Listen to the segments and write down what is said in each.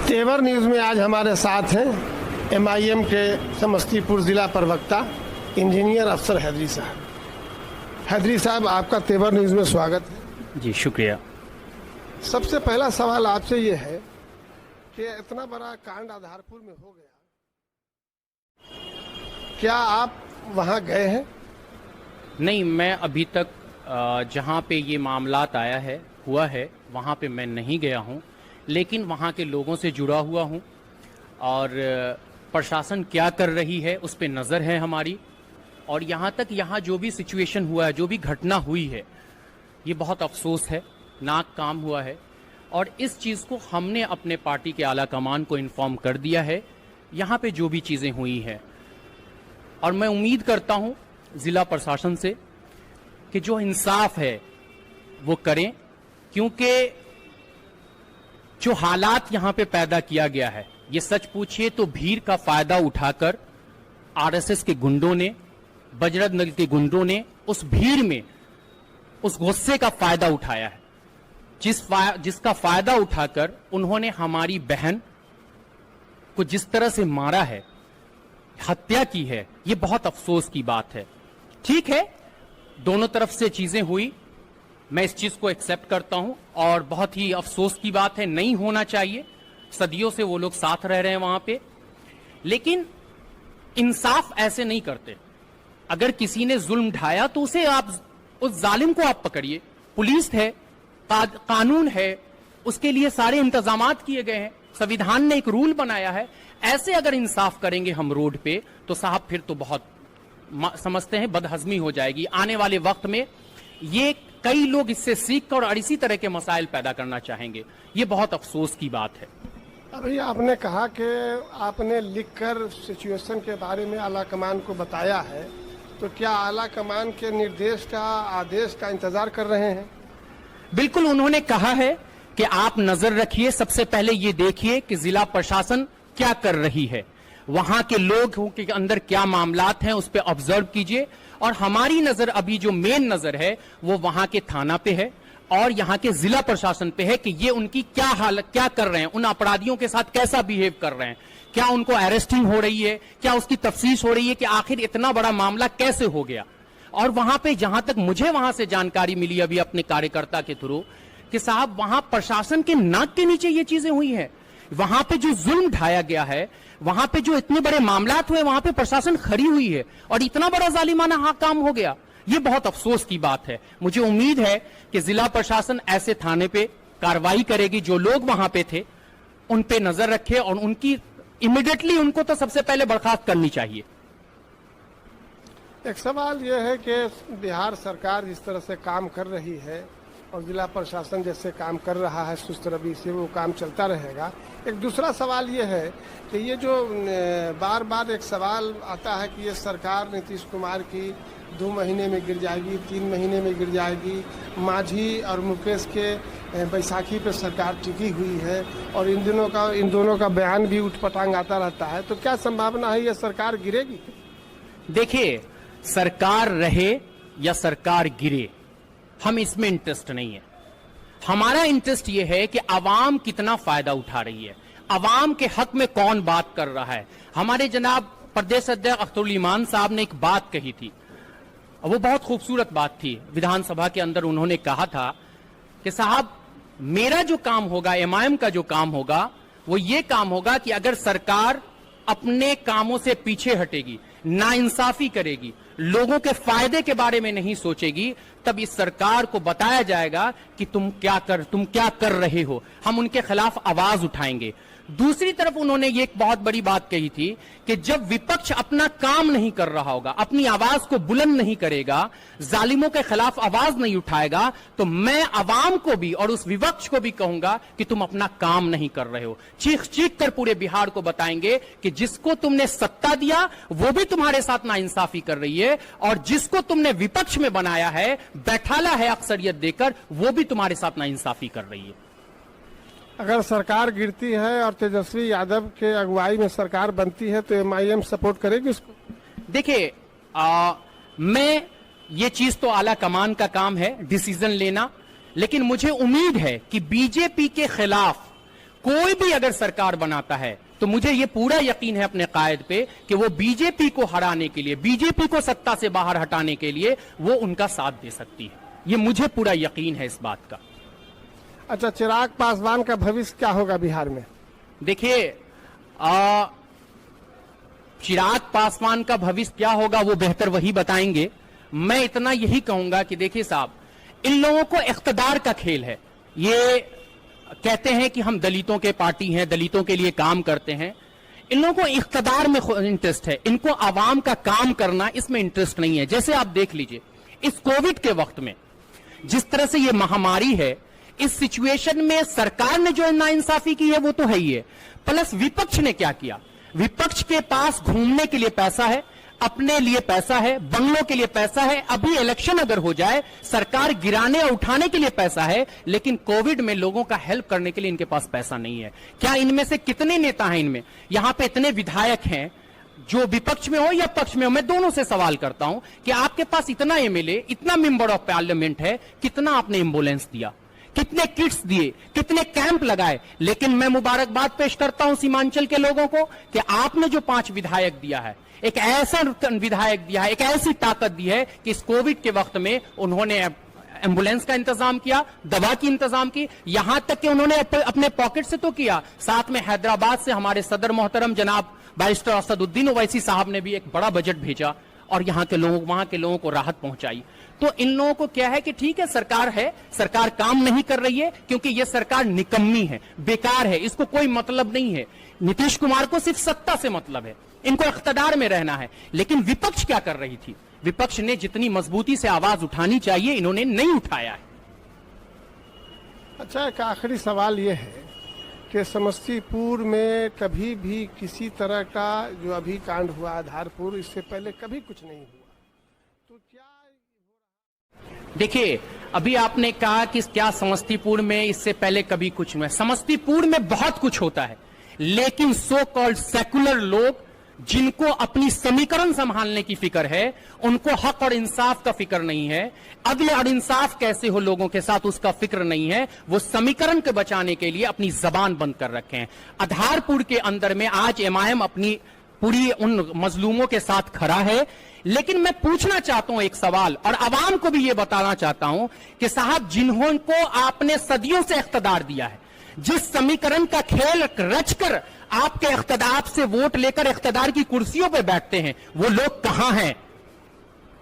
तेवर न्यूज़ में आज हमारे साथ हैं एमआईएम के समस्तीपुर जिला प्रवक्ता इंजीनियर अफसर हैदरी साहब। हैदरी साहब, आपका तेवर न्यूज़ में स्वागत है। जी शुक्रिया। सबसे पहला सवाल आपसे ये है कि इतना बड़ा कांड आधारपुर में हो गया, क्या आप वहां गए हैं? नहीं, मैं अभी तक जहाँ पे ये मामलात आया है हुआ है वहाँ पे मैं नहीं गया हूँ, लेकिन वहाँ के लोगों से जुड़ा हुआ हूँ और प्रशासन क्या कर रही है उस पे नज़र है हमारी। और यहाँ तक यहाँ जो भी सिचुएशन हुआ है, जो भी घटना हुई है, ये बहुत अफसोस है, नाक काम हुआ है। और इस चीज़ को हमने अपने पार्टी के आला कमान को इन्फॉर्म कर दिया है, यहाँ पे जो भी चीज़ें हुई हैं। और मैं उम्मीद करता हूँ ज़िला प्रशासन से कि जो इंसाफ है वो करें, क्योंकि जो हालात यहाँ पे पैदा किया गया है, ये सच पूछिए तो भीड़ का फायदा उठाकर आरएसएस के गुंडों ने, बजरंग दल के गुंडों ने उस भीड़ में उस गुस्से का फायदा उठाया है, जिसका फायदा उठाकर उन्होंने हमारी बहन को जिस तरह से मारा है, हत्या की है, ये बहुत अफसोस की बात है। ठीक है, दोनों तरफ से चीजें हुई, मैं इस चीज को एक्सेप्ट करता हूं और बहुत ही अफसोस की बात है, नहीं होना चाहिए। सदियों से वो लोग साथ रह रहे हैं वहां पे, लेकिन इंसाफ ऐसे नहीं करते। अगर किसी ने जुल्म ढाया तो उसे आप, उस जालिम को आप पकड़िए। पुलिस है, कानून है, उसके लिए सारे इंतजामात किए गए हैं, संविधान ने एक रूल बनाया है। ऐसे अगर इंसाफ करेंगे हम रोड पे तो साहब फिर तो बहुत समझते हैं बदहजमी हो जाएगी। आने वाले वक्त में ये कई लोग इससे सीख कर और इसी तरह के मसाइल पैदा करना चाहेंगे। ये बहुत अफसोस की बात है। अभी आपने कहा कि आपने लिखकर सिचुएशन के बारे में आला कमान को बताया है, तो क्या आला कमान के निर्देश का, आदेश का इंतजार कर रहे हैं? बिल्कुल, उन्होंने कहा है कि आप नजर रखिए, सबसे पहले ये देखिए कि जिला प्रशासन क्या कर रही है, वहां के लोगों के अंदर क्या मामलात हैं उस पर ऑब्जर्व कीजिए। और हमारी नजर अभी जो मेन नजर है वो वहां के थाना पे है और यहाँ के जिला प्रशासन पे है कि ये उनकी क्या हालत, क्या कर रहे हैं, उन अपराधियों के साथ कैसा बिहेव कर रहे हैं, क्या उनको अरेस्टिंग हो रही है, क्या उसकी तफ्तीश हो रही है कि आखिर इतना बड़ा मामला कैसे हो गया। और वहां पे जहां तक मुझे वहां से जानकारी मिली अभी अपने कार्यकर्ता के थ्रू कि साहब वहां प्रशासन के नाक के नीचे ये चीजें हुई है। वहां पे जो जुल्म ढाया गया है, वहां पे जो इतने बड़े मामलात हुए, वहां पे प्रशासन खड़ी हुई है और इतना बड़ा जालिमाना काम हो गया। ये बहुत अफसोस की बात है। मुझे उम्मीद है कि जिला प्रशासन ऐसे थाने पे कार्रवाई करेगी, जो लोग वहां पे थे उन पे नजर रखे और उनकी इमीडिएटली उनको तो सबसे पहले बर्खास्त करनी चाहिए। एक सवाल यह है कि बिहार सरकार जिस तरह से काम कर रही है और जिला प्रशासन जैसे काम कर रहा है सुस्त रवि से, वो काम चलता रहेगा। एक दूसरा सवाल ये है कि ये जो बार बार एक सवाल आता है कि ये सरकार नीतीश कुमार की 2 महीने में गिर जाएगी, 3 महीने में गिर जाएगी। मांझी और मुकेश के बैसाखी पे सरकार टिकी हुई है और इन दोनों का बयान भी उठपटांग आता रहता है, तो क्या संभावना है ये सरकार गिरेगी? देखिए, सरकार रहे या सरकार गिरे, हम इसमें इंटरेस्ट नहीं है। हमारा इंटरेस्ट यह है कि अवाम कितना फायदा उठा रही है, अवाम के हक में कौन बात कर रहा है। हमारे जनाब प्रदेश अध्यक्ष अख्तरुल ईमान साहब ने एक बात कही थी, वो बहुत खूबसूरत बात थी। विधानसभा के अंदर उन्होंने कहा था कि साहब मेरा जो काम होगा, एमआईएम का जो काम होगा, वो ये काम होगा कि अगर सरकार अपने कामों से पीछे हटेगी, नाइंसाफी करेगी, लोगों के फायदे के बारे में नहीं सोचेगी, तब इस सरकार को बताया जाएगा कि तुम क्या कर रहे हो, हम उनके खिलाफ आवाज उठाएंगे। दूसरी तरफ उन्होंने ये एक बहुत बड़ी बात कही थी कि जब विपक्ष अपना काम नहीं कर रहा होगा, अपनी आवाज को बुलंद नहीं करेगा, जालिमों के खिलाफ आवाज नहीं उठाएगा, तो मैं आवाम को भी और उस विपक्ष को भी कहूंगा कि तुम अपना काम नहीं कर रहे हो। चीख चीख कर पूरे बिहार को बताएंगे कि जिसको तुमने सत्ता दिया वो भी तुम्हारे साथ नाइंसाफी कर रही है और जिसको तुमने विपक्ष में बनाया है, बैठाला है अक्सरियत देकर, वो भी तुम्हारे साथ नाइंसाफी कर रही है। अगर सरकार गिरती है और तेजस्वी यादव के अगुवाई में सरकार बनती है तो एमआईएम सपोर्ट करेगी उसको? देखिए, मैं ये चीज तो आला कमान का काम है डिसीजन लेना, लेकिन मुझे उम्मीद है कि बीजेपी के खिलाफ कोई भी अगर सरकार बनाता है तो मुझे ये पूरा यकीन है अपने कायद पे कि वो बीजेपी को हराने के लिए, बीजेपी को सत्ता से बाहर हटाने के लिए वो उनका साथ दे सकती है। ये मुझे पूरा यकीन है इस बात का। अच्छा, चिराग पासवान का भविष्य क्या होगा बिहार में? देखिए, चिराग पासवान का भविष्य क्या होगा वो बेहतर वही बताएंगे। मैं इतना यही कहूंगा कि देखिए साहब, इन लोगों को इख्तिदार का खेल है। ये कहते हैं कि हम दलितों के पार्टी हैं, दलितों के लिए काम करते हैं। इन लोगों को इख्तिदार में इंटरेस्ट है, इनको आवाम का काम करना इसमें इंटरेस्ट नहीं है। जैसे आप देख लीजिए, इस कोविड के वक्त में जिस तरह से ये महामारी है, इस सिचुएशन में सरकार ने जो नाइंसाफी की है वो तो है ही है, प्लस विपक्ष ने क्या किया। विपक्ष के पास घूमने के लिए पैसा है, अपने लिए पैसा है, बंगलों के लिए पैसा है, अभी इलेक्शन अगर हो जाए सरकार गिराने और उठाने के लिए पैसा है, लेकिन कोविड में लोगों का हेल्प करने के लिए इनके पास पैसा नहीं है। क्या इनमें से कितने नेता हैं, इनमें यहां पे इतने विधायक हैं जो विपक्ष में हो या पक्ष में हो, मैं दोनों से सवाल करता हूं कि आपके पास इतना एमएलए, इतना मेंबर ऑफ पार्लियामेंट है, कितना आपने एम्बुलेंस दिया, कितने किट्स दिए, कितने कैंप लगाए। लेकिन मैं मुबारकबाद पेश करता हूं सीमांचल के लोगों को कि आपने जो 5 विधायक दिया है, एक ऐसा विधायक दिया है, एक ऐसी ताकत दी है कि इस कोविड के वक्त में उन्होंने एम्बुलेंस का इंतजाम किया, दवा की इंतजाम की, यहां तक कि उन्होंने अपने पॉकेट से तो किया, साथ में हैदराबाद से हमारे सदर मोहतरम जनाब बैरिस्टर असदुद्दीन ओवैसी साहब ने भी एक बड़ा बजट भेजा और यहाँ के लोगों, वहां के लोगों को राहत पहुंचाई। तो इन लोगों को क्या है कि ठीक है, सरकार काम नहीं कर रही है क्योंकि यह सरकार निकम्मी है, बेकार है, इसको कोई मतलब नहीं है। नीतीश कुमार को सिर्फ सत्ता से मतलब है, इनको इख्तिदार में रहना है। लेकिन विपक्ष क्या कर रही थी? विपक्ष ने जितनी मजबूती से आवाज उठानी चाहिए इन्होंने नहीं उठाया है। अच्छा, एक आखिरी सवाल यह है कि समस्तीपुर में कभी भी किसी तरह का जो अभी कांड हुआ आधारपुर, इससे पहले कभी कुछ नहीं हुआ, तो क्या? देखिए, अभी आपने कहा कि क्या समस्तीपुर में इससे पहले कभी कुछ नहीं हुआ। समस्तीपुर में बहुत कुछ होता है, लेकिन सो कॉल्ड सेकुलर लोग जिनको अपनी समीकरण संभालने की फिक्र है, उनको हक और इंसाफ का फिक्र नहीं है। अगले और इंसाफ कैसे हो लोगों के साथ उसका फिक्र नहीं है। वो समीकरण के बचाने के लिए अपनी जबान बंद कर रखे हैं। आधारपुर के अंदर में आज एमआईएम अपनी पूरी उन मजलूमों के साथ खड़ा है। लेकिन मैं पूछना चाहता हूं एक सवाल, और आवाम को भी यह बताना चाहता हूं कि साहब, जिन्होंने आपने सदियों से इख्तिदार दिया है, जिस समीकरण का खेल रचकर आपके इख्तिदार से वोट लेकर इख्तिदार की कुर्सियों पर बैठते हैं, वो लोग कहां हैं?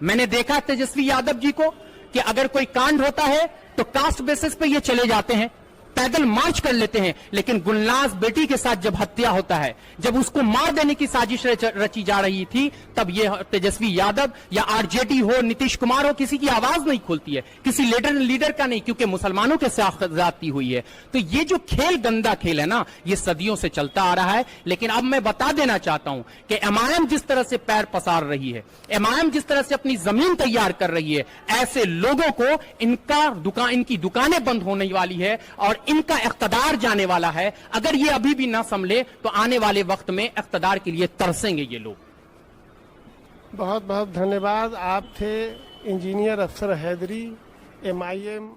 मैंने देखा तेजस्वी यादव जी को कि अगर कोई कांड होता है तो कास्ट बेसिस पे ये चले जाते हैं, पैदल मार्च कर लेते हैं। लेकिन गुलनाज बेटी के साथ जब हत्या होता है, जब उसको मार देने की साजिश रची जा रही थी, तब ये तेजस्वी यादव या आरजेडी हो, नीतीश कुमार हो, किसी की आवाज नहीं खुलती है, किसी लीडर का नहीं, क्योंकि मुसलमानों के साथ ज्यादती हुई है। तो ये जो खेल, गंदा खेल है ना, ये सदियों से चलता आ रहा है। लेकिन अब मैं बता देना चाहता हूं कि एमआईएम जिस तरह से पैर पसार रही है, एमआईएम जिस तरह से अपनी जमीन तैयार कर रही है, ऐसे लोगों को इनकी दुकानें बंद होने वाली है और इनका इख्तिदार जाने वाला है। अगर ये अभी भी ना संभले तो आने वाले वक्त में इख्तिदार के लिए तरसेंगे ये लोग। बहुत बहुत धन्यवाद। आप थे इंजीनियर अफसर हैदरी, एमआईएम